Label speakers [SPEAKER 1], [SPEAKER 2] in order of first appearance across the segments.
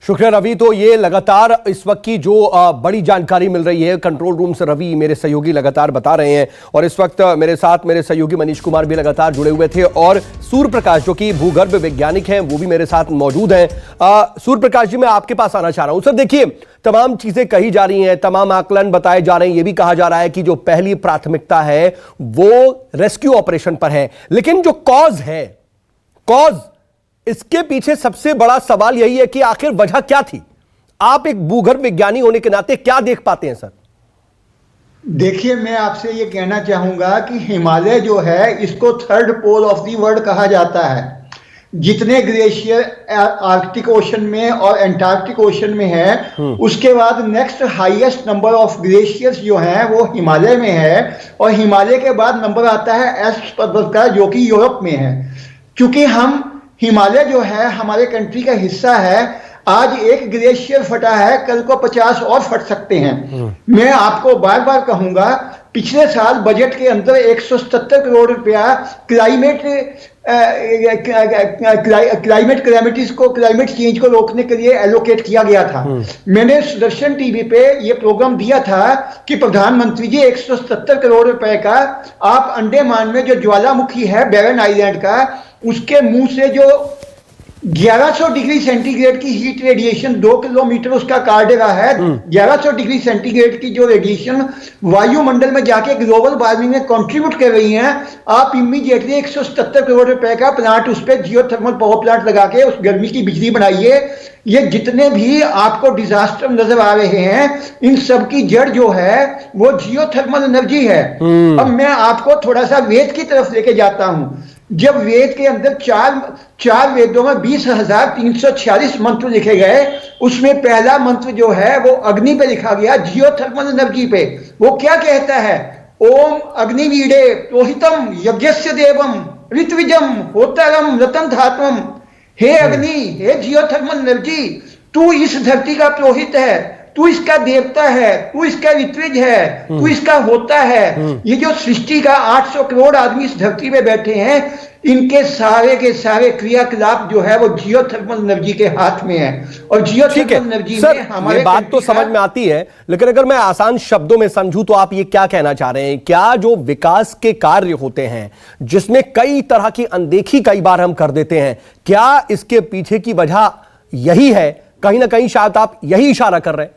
[SPEAKER 1] शुक्रिया रवि। तो ये लगातार इस वक्त की जो बड़ी जानकारी मिल रही है कंट्रोल रूम से, रवि मेरे सहयोगी लगातार बता रहे हैं, और इस वक्त मेरे साथ मेरे सहयोगी मनीष कुमार भी लगातार जुड़े हुए थे, और सूर्य प्रकाश जो कि भूगर्भ वैज्ञानिक हैं वो भी मेरे साथ मौजूद हैं। सूर्य प्रकाश जी, मैं आपके पास आना चाह रहा हूं। सर देखिए, तमाम चीजें कही जा रही हैं, तमाम आकलन बताए जा रहे हैं, ये भी कहा जा रहा है कि जो पहली प्राथमिकता है वो रेस्क्यू ऑपरेशन पर है, लेकिन जो कॉज है, इसके पीछे सबसे बड़ा सवाल यही है कि आखिर वजह क्या थी। आप एक भूगर्भ विज्ञानी होने के नाते क्या देख पाते हैं सर?
[SPEAKER 2] देखिए, मैं आपसे ये कहना चाहूंगा कि हिमालय जो है इसको third pole of the world कहा जाता है। जितने ग्लेशियर आर्कटिक ओशन में और एंटार्क्टिक ओशन में है, उसके बाद next highest number of glaciers जो हैं वो हिमालय में है, और हिमालय के बाद नंबर आता है एल्प्स पर्वत का, जो कि यूरोप में है। क्योंकि हम हिमालय जो है हमारे कंट्री का हिस्सा है। आज एक ग्लेशियर फटा है, कल को 50 और फट सकते हैं। मैं आपको बार बार कहूंगा, पिछले साल बजट के अंदर 177 करोड़ रुपया क्लाइमेट चेंज को रोकने के लिए एलोकेट किया गया था। मैंने सुदर्शन टीवी पे ये प्रोग्राम दिया था कि प्रधानमंत्री जी 177 करोड़ रुपए का आप अंडमान में जो ज्वालामुखी है बैरन आइलैंड का, उसके मुंह से जो 1100 डिग्री सेंटीग्रेड की हीट रेडिएशन 2 किलोमीटर उसका कार्डेरा है, 1100 डिग्री सेंटीग्रेड की जो रेडिएशन वायुमंडल में जाके ग्लोबल वार्मिंग में कंट्रीब्यूट कर रही हैं, आप इमीडिएटली 177 करोड़ रुपए का प्लांट, उस पर जियोथर्मल पावर प्लांट लगा के उस गर्मी की बिजली बनाइए। ये जितने भी आपको डिजास्टर नजर आ रहे हैं, इन सब की जड़ जो है वो जियोथर्मल एनर्जी है। अब मैं आपको थोड़ा सा वेद की तरफ लेके जाता हूं। जब वेद के अंदर चार वेदों में 20,346 मंत्र लिखे गए, उसमें पहला मंत्र जो है वो अग्नि पे लिखा गया, जियोथर्मल एनर्जी पे। वो क्या कहता है? ओम अग्निवीडे प्रोहितम यज्ञस्य देवम ऋत्विजम होतरम रतन धात्वम। हे अग्नि, हे जियोथर्मल एनर्जी, तू इस धरती का पुरोहित है, तू इसका देवता है, तू इसका ऋत्विज है, तू इसका होता है। ये जो सृष्टि का 800 करोड़ आदमी इस धरती पे बैठे हैं, इनके सारे के सारे क्रियाकलाप जो है वो जियोथर्मल एनर्जी के हाथ में है। और जियोथर्मल एनर्जी में हमारे
[SPEAKER 1] बात तो समझ में आती है, लेकिन अगर मैं आसान शब्दों में समझूं तो आप ये क्या कहना चाह रहे हैं? क्या जो विकास के कार्य होते हैं जिसमें कई तरह की अनदेखी कई बार हम कर देते हैं, क्या इसके पीछे की वजह यही है? कहीं ना कहीं शायद आप यही इशारा कर रहे हैं।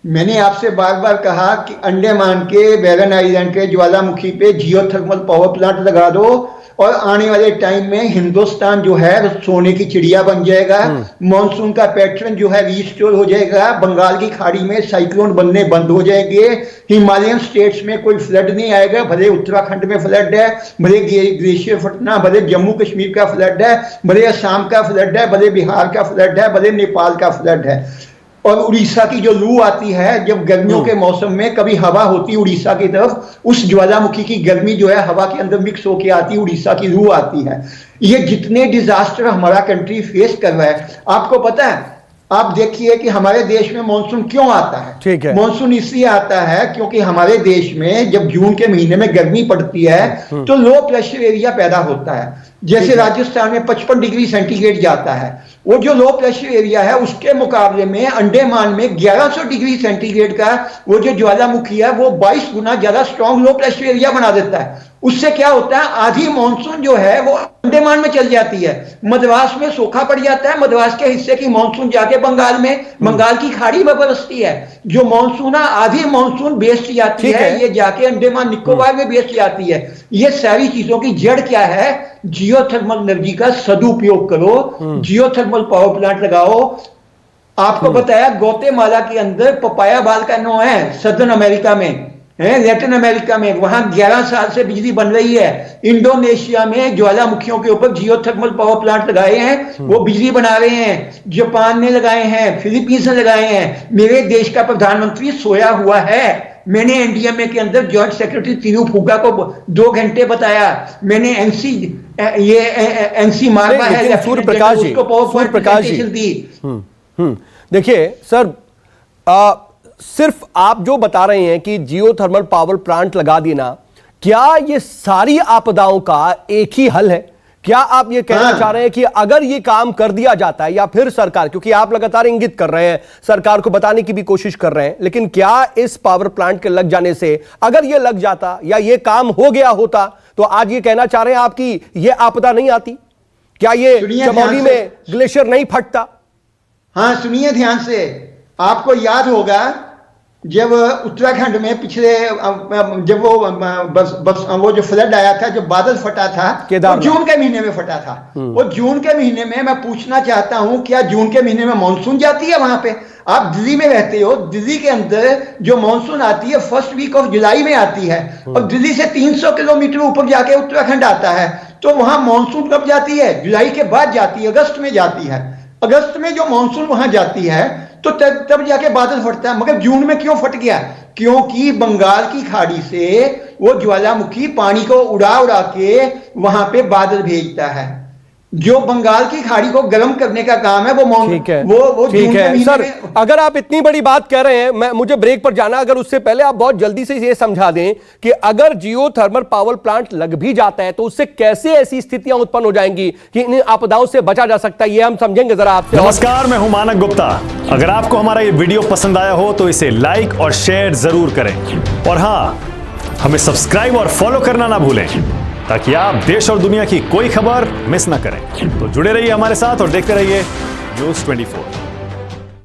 [SPEAKER 2] मैंने आपसे बार बार कहा कि अंडमान के बैरन आइलैंड के ज्वालामुखी पे जियोथर्मल पावर प्लांट लगा दो, और आने वाले टाइम में हिंदुस्तान जो है सोने की चिड़िया बन जाएगा। मॉनसून का पैटर्न जो है रीस्टोर हो जाएगा। बंगाल की खाड़ी में साइक्लोन बनने बंद हो जाएंगे। हिमालयन स्टेट्स में कोई फ्लड नहीं आएगा। भले उत्तराखंड में फ्लड है, भले ग्लेशियर फटना, भले जम्मू कश्मीर का फ्लड है, भले असम का फ्लड है, भले बिहार का फ्लड है, भले नेपाल का फ्लड है। और उड़ीसा की जो लू आती है जब गर्मियों के मौसम में, कभी हवा होती है उड़ीसा की तरफ, उस ज्वालामुखी की गर्मी जो है हवा के अंदर मिक्स होके आती है, उड़ीसा की लू आती है। ये जितने डिजास्टर हमारा कंट्री फेस कर रहा है, आपको पता है? आप देखिए कि हमारे देश में मॉनसून क्यों आता है।
[SPEAKER 1] ठीक है।
[SPEAKER 2] मॉनसून इसलिए आता है क्योंकि हमारे देश में जब जून के महीने में गर्मी पड़ती है तो लो प्रेशर एरिया पैदा होता है। जैसे राजस्थान में 55 डिग्री सेंटीग्रेड जाता है, वो जो लो प्रेशर एरिया है उसके मुकाबले में अंडमान में 1100 डिग्री सेंटीग्रेड का वो जो ज्वालामुखी है वो 22 गुना ज्यादा स्ट्रॉन्ग लो प्रेशर एरिया बना देता है। उससे क्या होता है, आधी मानसून जो है वो अंडमान में चल जाती है, मद्रास में सूखा पड़ जाता है, मद्रास के हिस्से की मानसून जाके बंगाल में, बंगाल की खाड़ी में बरसती है। जो मानसून आधी मानसून बेस्ट जाती है, ये जाके अंडमान निकोबार में बेस्ट जाती है। ये सारी चीजों की जड़ क्या है? जियोथर्मल एनर्जी का सदुपयोग करो, जियोथर्मल पावर प्लांट लगाओ। आपको बताया ग्वाटेमाला के अंदर पपाया बाल का नो है, सदर्न अमेरिका में है, लैटिन अमेरिका में, वहां 11 साल से बिजली बन रही है। इंडोनेशिया में ज्वालामुखियों के ऊपर जियोथर्मल पावर प्लांट लगाए हैं, वो बिजली बना रहे हैं। जापान ने लगाए हैं, फिलीपींस ने लगाए हैं। मेरे देश का प्रधानमंत्री सोया हुआ है। मैंने एनडीएमए के अंदर जॉइंट सेक्रेटरी तिरु फुगा को 2 घंटे बताया। मैंने एनसी मारवा है,
[SPEAKER 1] सूर्य प्रकाश जी, सूर्य प्रकाश जी दी। देखिए सर, सिर्फ आप जो बता रहे हैं कि जियोथर्मल पावर प्लांट लगा देना, क्या ये सारी आपदाओं का एक ही हल है? क्या आप ये कहना चाह रहे हैं कि अगर ये काम कर दिया जाता है, या फिर सरकार, क्योंकि आप लगातार इंगित कर रहे हैं, सरकार को बताने की भी कोशिश कर रहे हैं, लेकिन क्या इस पावर प्लांट के लग जाने से, अगर ये लग जाता या ये काम हो गया होता, तो आज ये कहना चाह रहे हैं आप कि ये आपदा नहीं आती? क्या ये चमोली में ग्लेशियर नहीं फटता?
[SPEAKER 2] हाँ, सुनिए ध्यान से। आपको याद होगा जब उत्तराखंड में पिछले जब वो जो फ्लड आया था, जो बादल फटा था, वो जून के महीने में फटा था। वो जून के महीने में मैं पूछना चाहता हूं, क्या जून के महीने में मानसून जाती है वहां पे? आप दिल्ली में रहते हो, दिल्ली के अंदर जो मानसून आती है फर्स्ट वीक ऑफ जुलाई में आती है, और दिल्ली से 300 किलोमीटर ऊपर जाके उत्तराखंड आता है। तो वहां मानसून कब जाती है? जुलाई के बाद जाती है, अगस्त में जाती है। अगस्त में जो मानसून वहां जाती है तो तब जाके बादल फटता है। मगर जून में क्यों फट गया? क्योंकि बंगाल की खाड़ी से वो ज्वालामुखी पानी को उड़ा उड़ा के वहां पे बादल भेजता है। जो बंगाल की खाड़ी को गर्म करने का काम है वो
[SPEAKER 1] ठीक है,
[SPEAKER 2] वो
[SPEAKER 1] ठीक है सर। अगर आप इतनी बड़ी बात कह रहे हैं, मुझे ब्रेक पर जाना, अगर उससे पहले आप बहुत जल्दी से ये समझा दें कि अगर जियो थर्मल पावर प्लांट लग भी जाता है तो उससे कैसे ऐसी स्थितियां उत्पन्न हो जाएंगी कि इन आपदाओं से बचा जा सकता है, ये हम समझेंगे जरा आपसे।
[SPEAKER 3] नमस्कार, मैं हूं मानक गुप्ता। अगर आपको हमारा ये वीडियो पसंद आया हो तो इसे लाइक और शेयर जरूर करें, और हाँ, हमें सब्सक्राइब और फॉलो करना ना भूलें ताकि आप देश और दुनिया की कोई खबर मिस ना करें। तो जुड़े रहिए हमारे साथ और देखते रहिए न्यूज़ 24।